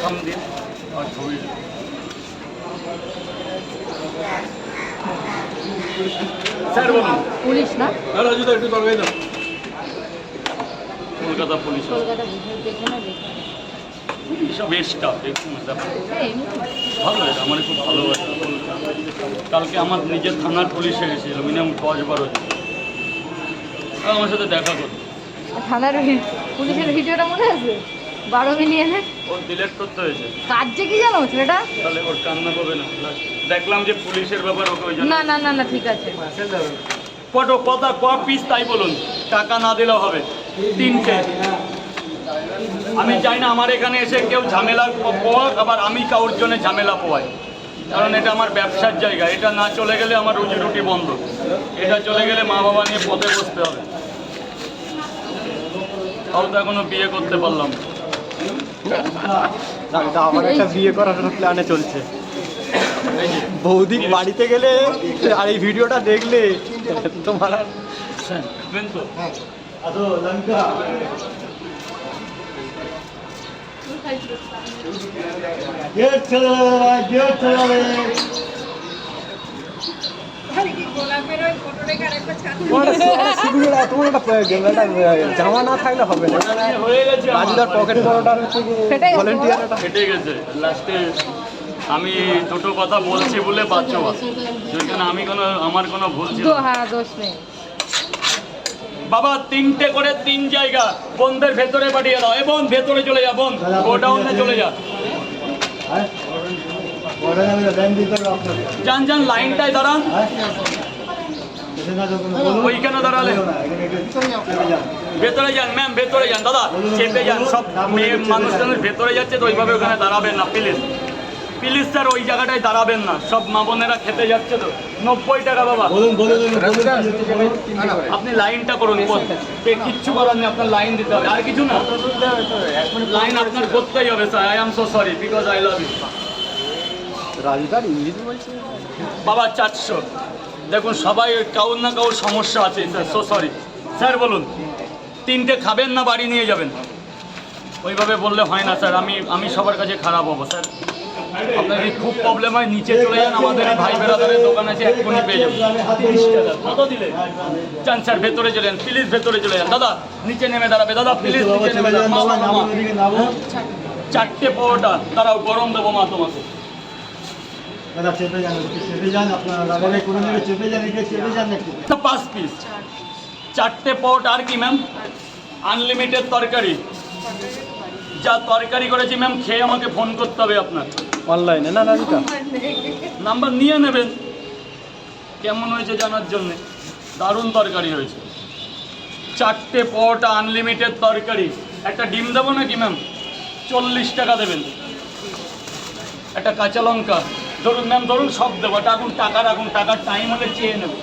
থাম দিয়ে আর ছবি স্যার বলুন। পুলিশ না? রাজু দা একটু তরকারি দাও। কলকাতা পুলিশ কলকাতা পুলিশের পেছনে দেখে এসব স্টাফ দেখুন ভালো লাগে, আমার খুব ভালোবাসে। কালকে আমার নিজের থানার পুলিশ এসেছিল মিনিমাম 10-12 জন, আমার সাথে দেখা করতো। থানার পুলিশের ভিডিওটা মনে আছে 12 মিলিয়নে? ওর ডিলেট করতে হয়েছে। কাজে কি জানো ছেলেটা? তাহলে ওর কান্না পাবে না। দেখলাম যে পুলিশের ব্যাপার, ওকে ওই জন্য না না না না ঠিক আছে। ফটো কথা ক পিস তাই বলুন, টাকা না দিলেও হবে। 3টে। আমি চাই না আমার এখানে এসে কেউ ঝামেলা পোয়াক, আবার আমি কারোর জন্য ঝামেলা পোয়াই, কারণ এটা আমার ব্যবসার জায়গা। এটা না চলে গেলে আমার রুজি রুটি বন্ধ, এটা চলে গেলে মা বাবা নিয়ে পথে বসতে হবে। তাও তো এখনো বিয়ে করতে পারলাম না। আমার একটা বিয়ে করার প্ল্যানে চলছে। বৌদি বাড়িতে গেলে আর এই ভিডিওটা দেখলে তোমার তো জামা না থাকলে হবে না। হয়ে গেছে রাজুদার পকেট বড়টার ভলেন্টিয়ার কেটে গেছে। লাস্টে আমি দুটো কথা বলছি বলে পাচ্ছ, সেখানে আমি আমার কোনো ভুল ছিল না। হ্যাঁ দোষ নেই বাবা। 3টে করে 3 জায়গা বন্ধের ভেতরে পাঠিয়ে দাও। এবং ভেতরে চলে যা, বন্ধ গোডাউনে চলে যা। যান যান, লাইনটায় দাঁড়ান। ওইখানে দাঁড়ালে ভেতরে যান ম্যাম, ভেতরে যান দাদা, চেপে যান। সব মেয়ে মানুষজনের ভেতরে যাচ্ছে তো ওইভাবে ওখানে দাঁড়াবেন না প্লিজ। প্লিজ স্যার, ওই জায়গাটায় দাঁড়াবেন না। সব মা বোনেরা খেতে যাচ্ছে তো। 90 টাকা বাবা। আপনি লাইনটা করুন, কিচ্ছু করার নেই, আপনার লাইন দিতে হবে, আর কিছু না। লাইন আপনার করতেই হবে sir. I am so sorry because I love you. রাজুদার ইংলিশ বলছে বাবা 400। দেখুন সবাই কাউর না কাউর সমস্যা আছে স্যার, সো সরি স্যার। বলুন 3টে খাবেন না বাড়ি নিয়ে যাবেন? ওইভাবে বললে হয় না স্যার, আমি সবার কাছে খারাপ হবো স্যার। আপনার যদি খুব প্রবলেম হয় নিচে চলে যান, আমাদের ভাই বেড়াদারের দোকান আছে, এক্ষুনি পেয়ে যাবেন। 30 টাকা কত দিলে? চান স্যার, ভেতরে চলে যান প্লিজ, ভেতরে চলে যান। দাদা নিচে নেমে দাঁড়াবে, দাদা প্লিজ নিচে নেমে যান। 4টে পরোটা দাঁড়াও, গরম দেবো মা তোমাকে। 5 পিস 4টে পরোটা। আর কি ম্যাম? আনলিমিটেড তরকারি। যা তরকারি করেছি ম্যাম, খেয়ে আমাকে ফোন করতে হবে আপনার অনলাইনে। না রাজুদা নাম্বার নিয়ে নেবেন, কেমন হয়েছে জানার জন্যে। দারুণ তরকারি হয়েছে। 4টে পরোটা, আনলিমিটেড তরকারি। একটা ডিম দেবো নাকি ম্যাম? 40 টাকা দেবেন। একটা কাঁচা লঙ্কা ধরুন ম্যাম, ধরুন সব দেবো। টাকা রাখুন, টাকার টাইম হলে চেয়ে নেব।